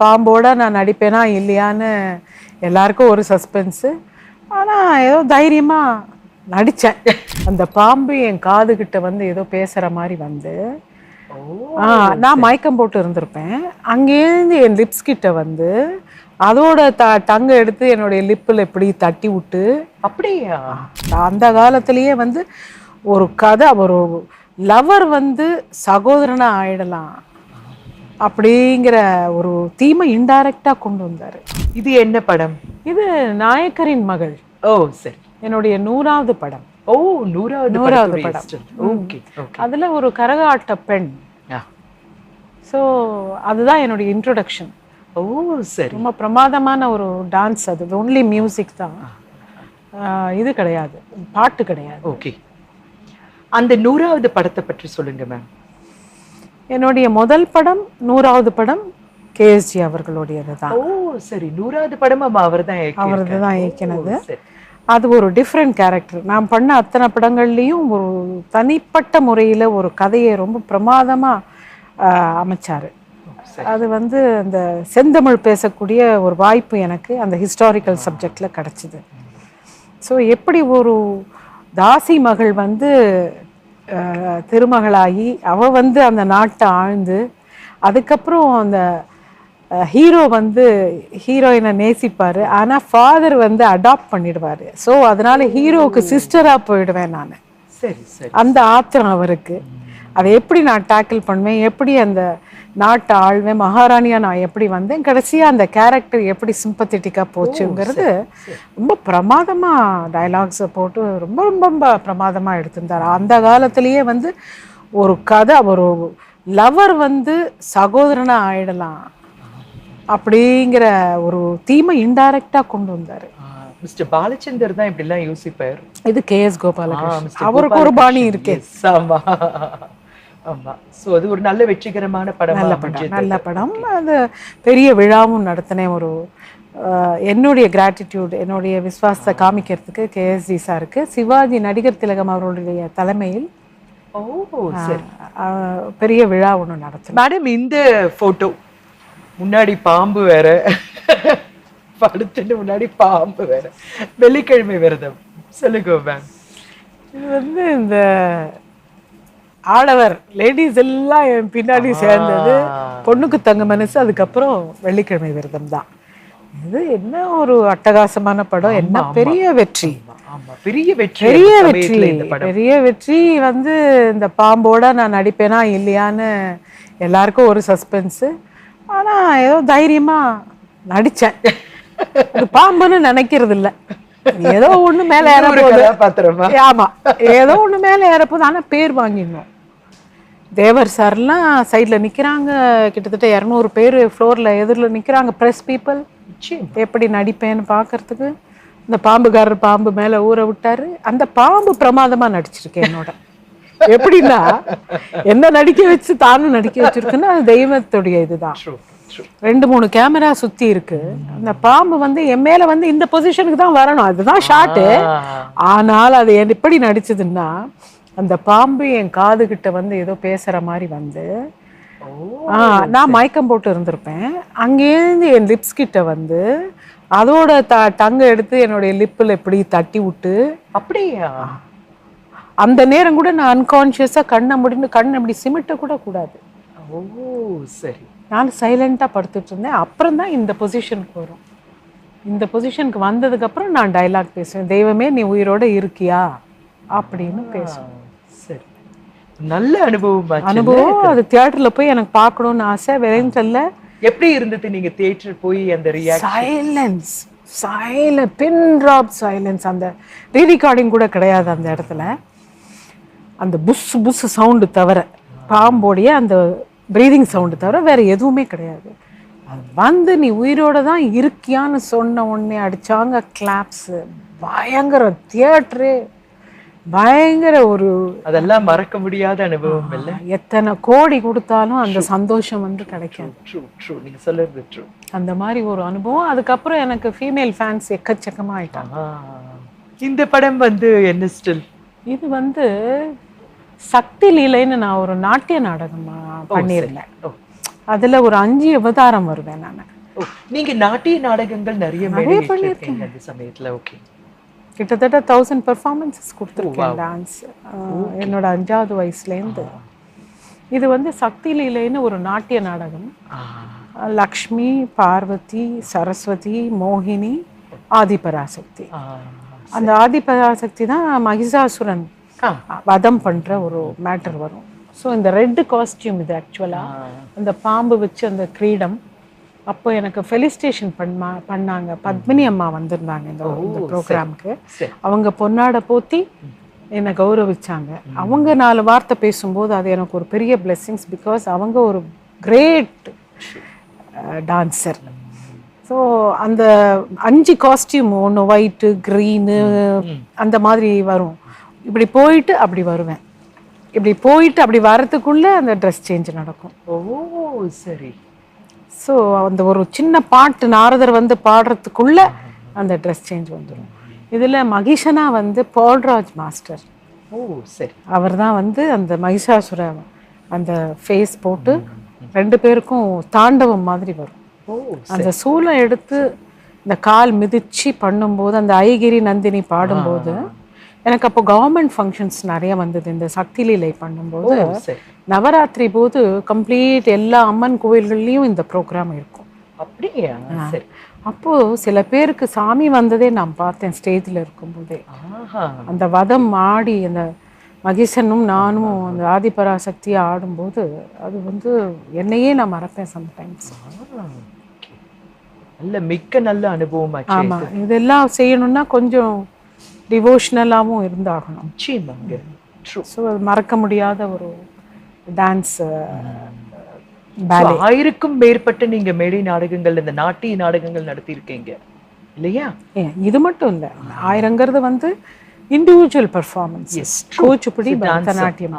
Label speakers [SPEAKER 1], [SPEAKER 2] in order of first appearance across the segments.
[SPEAKER 1] பாம்போட நான் நடிப்பேனா இல்லையான்னு எல்லாருக்கும் ஒரு சஸ்பென்ஸு. ஆனால் ஏதோ தைரியமாக நடித்தேன். அந்த பாம்பு என் காதுகிட்ட வந்து ஏதோ பேசுகிற மாதிரி வந்து நான் மயக்கம் போட்டு இருந்திருப்பேன். அங்கேருந்து என் லிப்ஸ் கிட்ட வந்து அதோட டங்கை எடுத்து என்னுடைய லிப்பில் எப்படி தட்டி விட்டு
[SPEAKER 2] அப்படியா?
[SPEAKER 1] அந்த காலத்திலேயே வந்து ஒரு கதை, ஒரு லவர் வந்து சகோதரனா ஆயிடலாம் அப்படிங்கிற ஒரு தீமை இன்டைரக்டா கொண்டு வந்தாரு.
[SPEAKER 2] இது என்ன படம்?
[SPEAKER 1] இது நாயக்கரின் மகள்.
[SPEAKER 2] ஓ சரி.
[SPEAKER 1] என்னுடைய 100வது படம்.
[SPEAKER 2] ஓ 100வது படம். Okay okay.
[SPEAKER 1] அதுல ஒரு கரகாட்ட பெண். ஸோ அதுதான் என்னுடைய இன்ட்ரோடக்ஷன்.
[SPEAKER 2] ஓ சரி.
[SPEAKER 1] ரொம்ப பிரமாதமான ஒரு டான்ஸ். அது ஒன்லி மியூசிக் தான், இது கிடையாது, பாட்டு கிடையாது.
[SPEAKER 2] ஓகே. அந்த 100வது படத்தை பற்றி சொல்லுங்க மேம்.
[SPEAKER 1] என்னுடைய முதல் படம் 100வது படம் கேஎஸ்ஜி அவர்களுடையது தான்.
[SPEAKER 2] ஓ சரி. 100வது படம் அவர் தான்
[SPEAKER 1] இயக்கினது. அது ஒரு டிஃப்ரெண்ட் கேரக்டர். நான் பண்ண அத்தனை படங்கள்லேயும் ஒரு தனிப்பட்ட முறையில் ஒரு கதையை ரொம்ப பிரமாதமாக அமைச்சார். அது வந்து அந்த செந்தமிழ் பேசக்கூடிய ஒரு வாய்ப்பு எனக்கு அந்த ஹிஸ்டாரிக்கல் சப்ஜெக்டில் கிடச்சிது. ஸோ எப்படி ஒரு தாசி மகள் வந்து திருமகளாகி அவள் வந்து அந்த நாட்டை ஆழ்ந்து, அதுக்கப்புறம் அந்த ஹீரோ வந்து ஹீரோயினை நேசிப்பார், ஆனால் ஃபாதர் வந்து அடாப்ட் பண்ணிடுவார். ஸோ அதனால ஹீரோவுக்கு சிஸ்டராக போயிடுவேன் நான்.
[SPEAKER 2] சரி சரி.
[SPEAKER 1] அந்த ஆத்திரம் அவருக்கு. அதை எப்படி நான் டேக்கிள் பண்ணுவேன், எப்படி அந்த நாட்டை ஆழ்வேன், மகாராணியாக நான் எப்படி வந்தேன், கடைசியாக அந்த கேரக்டர் எப்படி சிம்பத்தட்டிக்காக போச்சுங்கிறது ரொம்ப பிரமாதமாக டயலாக்ஸை போட்டு ரொம்ப ரொம்ப ரொம்ப பிரமாதமாக எடுத்திருந்தார். அந்த காலத்திலேயே வந்து ஒரு கதை, ஒரு லவர் வந்து சகோதரனாக ஆயிடலாம் அப்படிங்கிற ஒரு தீமை இன்டைரக்டாக கொண்டு வந்தார்.
[SPEAKER 2] மிஸ்டர் பாலச்சந்தர் தான் இப்படிலாம் யோசிப்பார்.
[SPEAKER 1] இது கேஎஸ் கோபாலகிருஷ்ணன். அவருக்கு ஒரு பாணி இருக்கு.
[SPEAKER 2] ஆமா. ஸோ அது ஒரு நல்ல வெற்றிகரமான படம்.
[SPEAKER 1] நல்ல படம். அது பெரிய விழாவும் நடத்தினேன். ஒரு என்னுடைய கிராட்டிடியூட், என்னுடைய விசுவாசத்தை காமிக்கிறதுக்கு கேஎஸ்ஜி சாருக்கு சிவாஜி நடிகர் திலகம் அவர்களுடைய தலைமையில் பெரிய விழா ஒன்று நடத்தினேன்.
[SPEAKER 2] மேடம், இந்த போட்டோ முன்னாடி பாம்பு வேற, படுத்துட்டு முன்னாடி பாம்பு வேற, வெள்ளிக்கிழமை விரதம் சொல்லுங்க மேம்.
[SPEAKER 1] இது வந்து இந்த ஆடவர் லேடிஸ் எல்லாம் என் பின்னாடி சேர்ந்தது பொண்ணுக்கு தங்க மனசு, அதுக்கப்புறம் வெள்ளிக்கிழமை விரதம் தான். இது என்ன ஒரு அட்டகாசமான படம், என்ன பெரிய வெற்றி.
[SPEAKER 2] பெரிய வெற்றி,
[SPEAKER 1] பெரிய வெற்றி. வந்து இந்த பாம்போட நான் நடிப்பேனா இல்லையான்னு எல்லாருக்கும் ஒரு சஸ்பென்ஸு. ஆனால் ஏதோ தைரியமாக நடித்தேன். இது பாம்புன்னு நினைக்கிறது இல்லை, ஏதோ ஒண்ணு மேல ஏறப்போகுது. ஆமா, ஏதோ ஒண்ணு மேல ஏறப்போகுது. ஆனா பேர் வாங்கிடணும். தேவர் சார்லாம் சைட்ல நிக்கிறாங்க, கிட்டத்தட்ட 200 பேர் ஃப்ளோர்ல எதிரில் நிக்கிறாங்க, ப்ரெஸ் பீப்புள். எப்படி நடிப்பேன்னு பார்க்கறதுக்கு இந்த பாம்புகாரர் பாம்பு மேல ஊற விட்டாரு. அந்த பாம்பு பிரமாதமா நடிச்சிருக்கேன் என்னோட. எப்படின்னா என்ன நடிக்க வச்சு தானும் நடிக்க வச்சிருக்குன்னா அது தெய்வத்துடைய இதுதான். 2-3 கேமரா சுத்தி இருக்கு. அந்த பாம்பு வந்து என் மேல வந்து இந்த பொசிஷனுக்கு தான் வரணும், அதுதான் ஷாட்டு. ஆனால் அது எப்படி நடிச்சதுன்னா, அந்த பாம்பு என் காதுகிட்ட வந்து ஏதோ பேசுற மாதிரி வந்து நான் மயக்கம் போட்டு இருந்திருப்பேன். அங்கேருந்து என் லிப்ஸ் கிட்ட வந்து அதோட டங்கை எடுத்து என்னுடைய லிப்பில் எப்படி தட்டி விட்டு.
[SPEAKER 2] அப்படியா?
[SPEAKER 1] அந்த நேரம் கூட நான் அன்கான்ஷியஸா கண்ணை முடிந்து கண்ணை அப்படி சிமிட்ட கூட கூடாது.
[SPEAKER 2] ஓ சரி.
[SPEAKER 1] நான் சைலண்டாக படுத்துட்டு இருந்தேன். அப்புறம் தான் இந்த பொசிஷனுக்கு வரும். இந்த பொசிஷனுக்கு வந்ததுக்கப்புறம் நான் டைலாக் பேசுவேன். தெய்வமே நீ உயிரோட இருக்கியா அப்படின்னு பேசுவேன்.
[SPEAKER 2] சரி, நல்ல அனுபவம்.
[SPEAKER 1] அது தியேட்டரில் போய் எனக்கு பார்க்கணும்னு ஆசை. வெறும்
[SPEAKER 2] எப்படி இருந்தது நீங்க தியேட்டர் போய் அந்த
[SPEAKER 1] சைலன்ஸ், பின் ட்ராப் சைலன்ஸ். அந்த ரீரெக்கார்டிங் கூட கிடையாது அந்த இடத்துல. அந்த புஸ் புஸ் சவுண்டு தவிர, பாம்போடைய அந்த ப்ரீதிங் சவுண்டு தவிர வேறு எதுவுமே கிடையாது. அது வந்து நீ உயிரோட தான் இருக்கியான்னு சொன்ன உடனே அடித்தாங்க கிளாப்ஸு. பயங்கர தியேட்டரு, பயங்கர ஒரு,
[SPEAKER 2] அதெல்லாம் மறக்க முடியாத அனுபவம் இல்லை.
[SPEAKER 1] எத்தனை கோடி கொடுத்தாலும் அந்த சந்தோஷம் வந்து கிடைக்கும்.
[SPEAKER 2] நீங்க சொல்றது ட்ரூ.
[SPEAKER 1] அந்த மாதிரி ஒரு அனுபவம். அதுக்கப்புறம் எனக்கு ஃபீமேல் ஃபேன்ஸ் எக்கச்சக்கமாக ஆயிட்டாங்க.
[SPEAKER 2] இந்த படம் வந்து என்ன ஸ்டில்?
[SPEAKER 1] இது வந்து சக்தி லீலைன்னு நான் ஒரு நாட்டிய நாடகம் பண்ணியிருந்தேன். அதுல ஒரு 5 அவதாரம் வருவேன் நான்.
[SPEAKER 2] ஓ, நீங்க நாட்டிய நாடகங்கள் நிறைய பண்ணிருக்கீங்க அந்த சமயத்துல. ஓகே.
[SPEAKER 1] கிட்டத்தட்ட 1000 பெர்ஃபார்மன்ஸஸ் கொடுத்துருக்கேன் டான்ஸ் என்னோட 5வது வயசுலேருந்து. இது வந்து சக்தி லீலைன்னு ஒரு நாட்டிய நாடகம். லக்ஷ்மி, பார்வதி, சரஸ்வதி, மோகினி, ஆதிபராசக்தி. அந்த ஆதிபராசக்தி தான் மகிஷாசுரன் வதம் பண்ற ஒரு மேட்டர் வரும். ஸோ இந்த ரெட் காஸ்டியூம் இது ஆக்சுவலாக அந்த பாம்பு வச்சு அந்த கிரீடம். அப்போ எனக்கு ஃபெலிஸ்டேஷன் பண்ணாங்க. பத்மினி அம்மா வந்திருந்தாங்க இந்த ப்ரோக்ராமுக்கு. அவங்க பொன்னாடை போத்தி என்னை கௌரவிச்சாங்க. அவங்க 4 வார்த்தை பேசும்போது அது எனக்கு ஒரு பெரிய பிளெஸ்ஸிங்ஸ். பிகாஸ் அவங்க ஒரு கிரேட் டான்சர். ஸோ அந்த 5 காஸ்டியூம், ஒன்று ஒயிட்டு, க்ரீனு, அந்த மாதிரி வரும். இப்படி போயிட்டு அப்படி வருவேன். இப்படி போயிட்டு அப்படி வர்றதுக்குள்ள அந்த ட்ரெஸ் சேஞ்ச் நடக்கும்.
[SPEAKER 2] ஓ சரி.
[SPEAKER 1] ஸோ அந்த ஒரு சின்ன பாட்டு நாரதர் வந்து பாடுறதுக்குள்ள அந்த ட்ரெஸ் சேஞ்ச் வந்துடும். இதில் மகிஷனா வந்து பால்ராஜ் மாஸ்டர்.
[SPEAKER 2] ஓ சரி.
[SPEAKER 1] அவர் தான் வந்து அந்த மகிஷாசுர அந்த ஃபேஸ் போட்டு 2 பேருக்கும் தாண்டவம் மாதிரி வரும். அந்த சூளை எடுத்து இந்த கால் மிதிச்சு பண்ணும்போது அந்த ஐகிரி நந்தினி பாடும்போது எனக்கு அப்போ கவர்மெண்ட் ஃபங்க்ஷன்ஸ் நிறைய வந்தது. இந்த சக்தி லீலை பண்ணும்போது நவராத்திரி போது கம்ப்ளீட் எல்லா அம்மன் கோவில்கள்லையும் இந்த ப்ரோக்ராம் இருக்கும்.
[SPEAKER 2] அப்படியா?
[SPEAKER 1] அப்போ சில பேருக்கு சாமி வந்ததே நான் பார்த்தேன் ஸ்டேஜில் இருக்கும்போதே. அந்த வதம் ஆடி அந்த மகிஷனும் நானும் அந்த ஆதிபராசக்தியை ஆடும்போது அது வந்து என்னையே நான் மறப்பேன் சம்டைம்ஸ்.
[SPEAKER 2] நல்ல மிக்க நல்ல அனுபவம்.
[SPEAKER 1] ஆமா, இதெல்லாம் செய்யணும்னா கொஞ்சம் டிவோஷனலாகவும் இருந்தாகணும். ஸோ அது மறக்க முடியாத ஒரு டான்ஸ்.
[SPEAKER 2] 1000க்கும் மேற்பட்ட நீங்க மேடை நாடகங்கள், இந்த நாட்டிய நாடகங்கள் நடத்தியிருக்கீங்க இல்லையா?
[SPEAKER 1] இது மட்டும் இல்லை, 1000ங்கிறது வந்து இண்டிவிஜுவல் பர்ஃபார்மன்ஸ். கூச்சிப்புடி, பரதநாட்டியம்.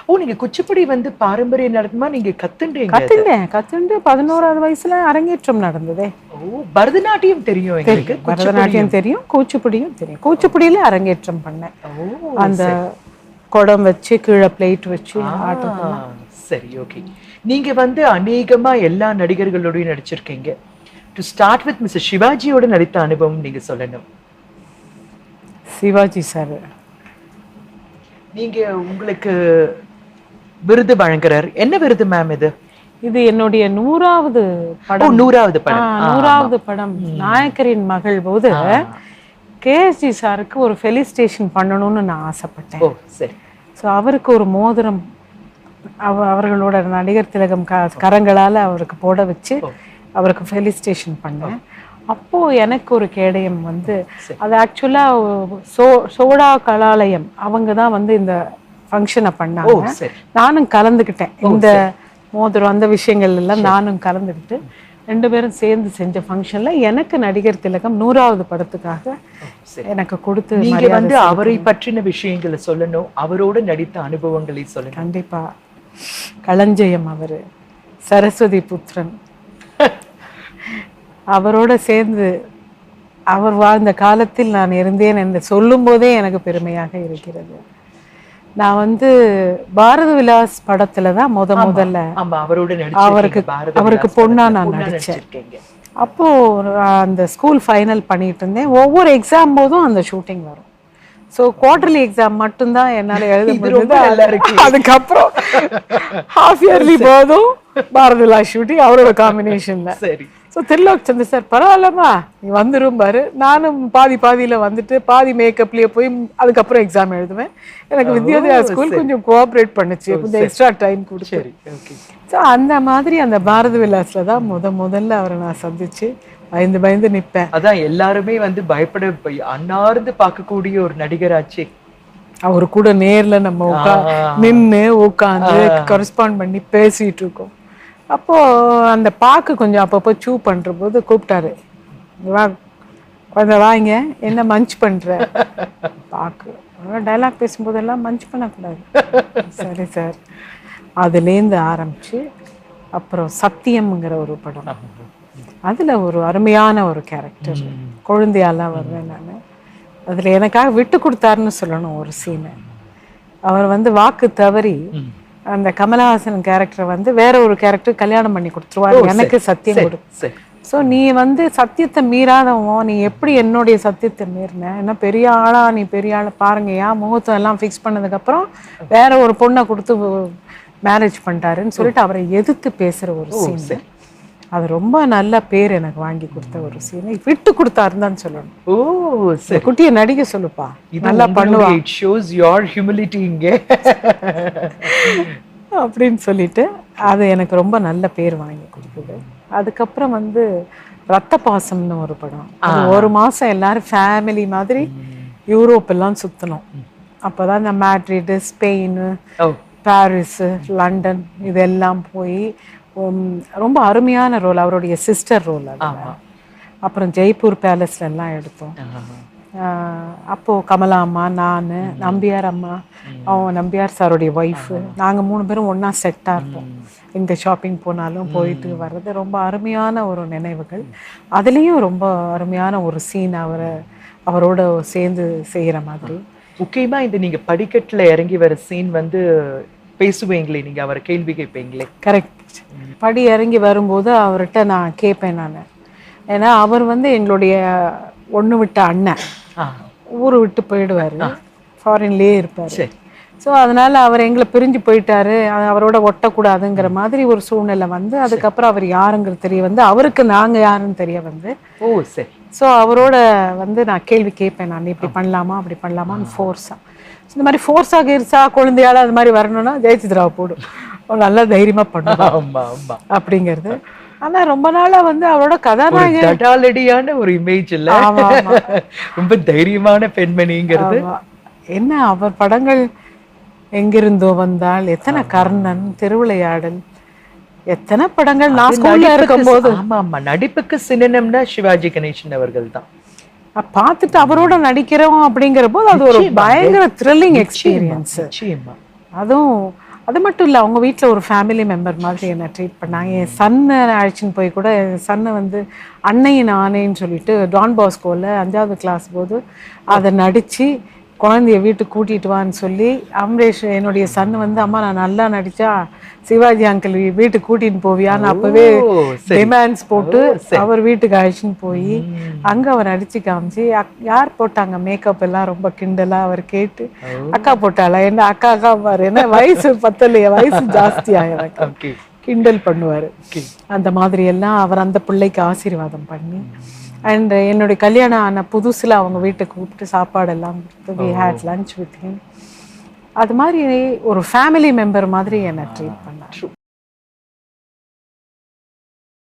[SPEAKER 2] ஓ, நீங்க குச்சிப்புடி வந்து பாரம்பரிய நடனமா நீங்க கத்துண்டு
[SPEAKER 1] 11வது வயசுல அரங்கேற்றம் நடந்ததே.
[SPEAKER 2] ஓ, பரதநாட்டியம் தெரியும் எங்களுக்கு.
[SPEAKER 1] பரதநாட்டியம் தெரியும், கூச்சிப்புடியும் தெரியும். கூச்சிப்புடியில அரங்கேற்றம் பண்ணேன். அந்த குடம் வச்சு கீழே பிளேட் வச்சு ஆட்டம்.
[SPEAKER 2] சரி, ஓகே. நீங்க வந்து அநேகமா எல்லா நடிகர்களோடயும் நடிச்சிருக்கீங்க. டு ஸ்டார்ட் வித் மிஸ்டர் சிவாஜியோட நடித்த அனுபவம் நீங்க சொல்லணும்.
[SPEAKER 1] சிவாஜி சார்,
[SPEAKER 2] நீங்க உங்களுக்கு விருது வழங்குறார். என்ன விருது மேம் இது?
[SPEAKER 1] இது என்னுடைய 100வது படம்.
[SPEAKER 2] 100வது படம்.
[SPEAKER 1] 100வது படம் நாயக்கரின் மகள் போது கேஎஸ்ஜி சாருக்கு ஒரு ஃபெலிஸ்டேஷன் பண்ணணும்னு நான் ஆசைப்பட்டேன்.
[SPEAKER 2] ஓ சரி.
[SPEAKER 1] ஸோ அவருக்கு ஒரு மோதிரம் அவர்களோட நடிகர் திலகம் கரங்களால் அவருக்கு போட வச்சு அவருக்கு ஃபெலிஸ்டேஷன் பண்ணேன். அப்போது எனக்கு ஒரு கேடயம் வந்து அது ஆக்சுவலாக சோடா கலாலயம் அவங்க தான் வந்து இந்த ஃபங்க்ஷனை பண்ணாங்க. நானும் கலந்துக்கிட்டேன். இந்த மோதிரம் அந்த விஷயங்கள் எல்லாம் நானும் கலந்துக்கிட்டு 2 பேரும் சேர்ந்து செஞ்ச ஃபங்க்ஷனில் எனக்கு நடிகர் திலகம் 100வது படத்துக்காக எனக்கு கொடுத்து.
[SPEAKER 2] நீங்க வந்து அவரை பற்றின விஷயங்களை சொல்லணும், அவரோட நடித்த அனுபவங்களை சொல்லணும்.
[SPEAKER 1] கண்டிப்பா. களஞ்சயம் அவர், சரஸ்வதி புத்திரன், அவரோட சேர்ந்து அவர் வாழ்ந்த காலத்தில் நான் இருந்தேன் என்று சொல்லும் போதே எனக்கு பெருமையாக இருக்கிறது. நான் வந்து பாரத விலாஸ் படத்துல தான் முதல்ல அவருக்கு பொண்ணா நான் நடிச்சேன். அப்போ அந்த ஸ்கூல் ஃபைனல் பண்ணிட்டு இருந்தேன். ஒவ்வொரு எக்ஸாம் போதும் அந்த ஷூட்டிங் வரும். ஸோ குவார்டர்லி எக்ஸாம் மட்டும்தான் என்னால் எழுத முடியுது. அதுக்கப்புறம் ஹாஃப் இயர்லி போதும் பாரத விலாஸ் ஷூட்டிங் அவரோட காம்பினேஷன்ல. சரி. ஸோ திருலோக் சந்தர் சார், பரவாயில்லம்மா நீ வந்துடும் பாரு. நானும் பாதியில் வந்துட்டு பாதி மேக்கப்லேயே போய் அதுக்கப்புறம் எக்ஸாம் எழுதுவேன். எனக்கு வித்யோதயா ஸ்கூல் கொஞ்சம் கோஆப்ரேட் பண்ணுச்சு, கொஞ்சம் எக்ஸ்ட்ரா டைம் கொடுத்து. ஸோ அந்த மாதிரி அந்த பாரத விலாஸ்ல தான் முதல்ல அவரை நான் சந்திச்சு பயந்து நிற்பேன்.
[SPEAKER 2] அதான் எல்லாருமே வந்து பயப்பட அன்னார்ந்து பார்க்கக்கூடிய ஒரு நடிகராச்சு.
[SPEAKER 1] அவரு கூட நேர்ல நம்ம நின்று உட்காந்து கரஸ்பாண்ட் பண்ணி பேசிட்டு இருக்கோம். அப்போ அந்த பாக்கு கொஞ்சம் அப்பப்போ சூ பண்ற போது கூப்பிட்டாரு, வா கொஞ்சம் வாங்க, என்ன மஞ்ச் பண்ற பாக்கு. டைலாக் பேசும்போதெல்லாம் மஞ்ச் பண்ணக்கூடாது. சரி சார். அதுலேருந்து ஆரம்பிச்சு அப்புறம் சத்தியம்ங்கிற ஒரு படம், அதுல ஒரு அருமையான ஒரு கேரக்டர், குழந்தையாலாம் வருவேன் நான். அதுல எனக்காக விட்டு கொடுத்தாருன்னு சொல்லணும் ஒரு சீனை. அவர் வந்து வாக்கு தவறி அந்த கமலஹாசன் கேரக்டர் வந்து வேற ஒரு கேரக்டர் கல்யாணம் பண்ணி கொடுத்துருவாரு, எனக்கு சத்தியம் கொடு.
[SPEAKER 2] சரி.
[SPEAKER 1] ஸோ நீ வந்து சத்தியத்தை மீறாதவன், நீ எப்படி என்னுடைய சத்தியத்தை மீறின, என்ன பெரிய ஆளா, நீ பெரிய ஆளை பாருங்கயா, முகூர்த்தம் எல்லாம் ஃபிக்ஸ் பண்ணதுக்கப்புறம் வேற ஒரு பொண்ணை கொடுத்து மேரேஜ் பண்ணிட்டாருன்னு சொல்லிட்டு அவரை எதிர்த்து பேசுகிற ஒரு சீன். அது ரொம்ப நல்ல பேர் எனக்கு வாங்கி கொடுத்த ஒரு சீன். விட்டு கொடுத்தாருன்னு சொல்லணும்.
[SPEAKER 2] ஓ சரி,
[SPEAKER 1] குட்டியை நடிக்க சொல்லுப்பா, நல்லா பண்ணுவா,
[SPEAKER 2] இட் ஷோஸ் யுவர் ஹியூமிலிட்டி இங்கே
[SPEAKER 1] அப்படின்னு சொல்லிட்டு அது எனக்கு ரொம்ப நல்ல பேர் வாங்கி கொடுத்தது. அதுக்கப்புறம் வந்து ரத்த பாசம்னு ஒரு படம். அது ஒரு மாசம் எல்லாரும் ஃபேமிலி மாதிரி யூரோப் எல்லாம் சுத்தணும். அப்போதான் இந்த மேட்ரிட், ஸ்பெயின், பாரிஸ், லண்டன் இதெல்லாம் போய் ரொம்ப அருமையான ரோல், அவருடைய சிஸ்டர் ரோல் அது. அப்புறம் ஜெய்ப்பூர் பேலஸ்ல எல்லாம் எடுத்தோம். அப்போ கமலா அம்மா, நான், நம்பியார் அம்மா, அவங்க நம்பியார் சாருடைய ஒய்ஃபு, நாங்கள் 3 பேரும் ஒன்றா செட்டாக இருப்போம். எங்கே ஷாப்பிங் போனாலும் போயிட்டு வர்றது ரொம்ப அருமையான ஒரு நினைவுகள். அதுலேயும் ரொம்ப அருமையான ஒரு சீன் அவரோட சேர்ந்து செய்கிற மாதிரி.
[SPEAKER 2] முக்கியமாக இந்த நீங்கள் படிக்கட்டில் இறங்கி வர சீன் வந்து பேசுவீங்களே, நீங்கள் அவரை கேள்வி கேட்பீங்களே.
[SPEAKER 1] கரெக்ட். படி இறங்கி வரும்போது அவர்கிட்ட நான் கேட்பேன் நான், ஏன்னா அவர் வந்து எங்களுடைய ஒன்று விட்ட அண்ணன், ஊர் விட்டு போயிடுவார், ஃபாரின்லேயே இருப்பார். ஸோ அதனால் அவர் எங்களை பிரிஞ்சு போயிட்டாரு, அவரோட ஒட்டக்கூடாதுங்கிற மாதிரி ஒரு சூழ்நிலை வந்து, அதுக்கப்புறம் அவர் யாருங்கிறது தெரிய வந்து, அவருக்கு நாங்கள் யாருன்னு தெரிய வந்து,
[SPEAKER 2] சரி.
[SPEAKER 1] ஸோ அவரோட வந்து நான் கேள்வி கேட்பேன், நான் இப்படி பண்ணலாமா அப்படி பண்ணலாமான்னு ஃபோர்ஸாக. இந்த மாதிரி ஃபோர்ஸாக கீர்ஸா குழந்தையால் அது மாதிரி வரணும்னா ஜெயசித்ராவை போடும், நல்லா தைரியமாக பண்ணுவோம் அப்படிங்கிறது. ஆனா ரொம்ப நாளா வந்து அவரோட
[SPEAKER 2] கதாநாயகியான ஒரு இமேஜ் இல்ல, ரொம்ப தைரியமான பெண்மணிங்கிறது
[SPEAKER 1] என்ன. அவர் படங்கள் எங்கிருந்தோ வந்தால், எத்தனை கர்ணன், திருவிளையாடல், எத்தனை படங்கள் நான் ஸ்கூல்ல இருக்கும்போது.
[SPEAKER 2] ஆமா, நடிப்புக்கு சினனம்னா சிவாஜி கணேசன் அவர்கள் தான்.
[SPEAKER 1] பார்த்துட்டு அவரோட நடிக்கிறோம் அப்படிங்கிற போது அது ஒரு பயங்கர த்ரில்லிங் எக்ஸ்பீரியன்ஸ். அதுவும் அது மட்டும் இல்லை, அவங்க வீட்டில் ஒரு ஃபேமிலி மெம்பர் மாதிரி என்னை ட்ரீட் பண்ணாங்க. என் சன்னை அழைச்சின்னு போய் கூட, என் சன்னை வந்து அன்னையின் ஆணைன்னு சொல்லிட்டு டான் பாஸ்கோவில் 5வது கிளாஸ் போது அதை நடித்து குழந்தைய வீட்டுக்கு கூட்டிகிட்டு வான்னு சொல்லி, அமரேஷ் என்னுடைய சன் வந்து, அம்மா நான் நல்லா நடித்தா சிவாஜி அங்கிள் வீட்டுக்கு கூட்டின்னு போவியான்னு அப்போவே டிமாண்ட்ஸ் போட்டு அவர் வீட்டுக்கு அழைச்சின்னு போய் அங்கே அவர் நடிச்சு காமிச்சு, யார் போட்டாங்க மேக்கப் எல்லாம் ரொம்ப கிண்டலாக அவர் கேட்டு, அக்கா போட்டாளா, என்ன அக்கா பாரு, என்ன வயசு பத்தலையே, வயசு ஜாஸ்தியாக எனக்கு கிண்டல் பண்ணுவார். அந்த மாதிரி எல்லாம் அவர் அந்த பிள்ளைக்கு ஆசீர்வாதம் பண்ணி, அண்ட் என்னுடைய கல்யாணம் ஆன புதுசில் அவங்க வீட்டுக்கு கூப்பிட்டு சாப்பாடெல்லாம் கொடுத்து, we had lunch with him. அது மாதிரி ஒரு ஃபேமிலி மெம்பர் மாதிரி என்னை ட்ரீட் பண்ணார்.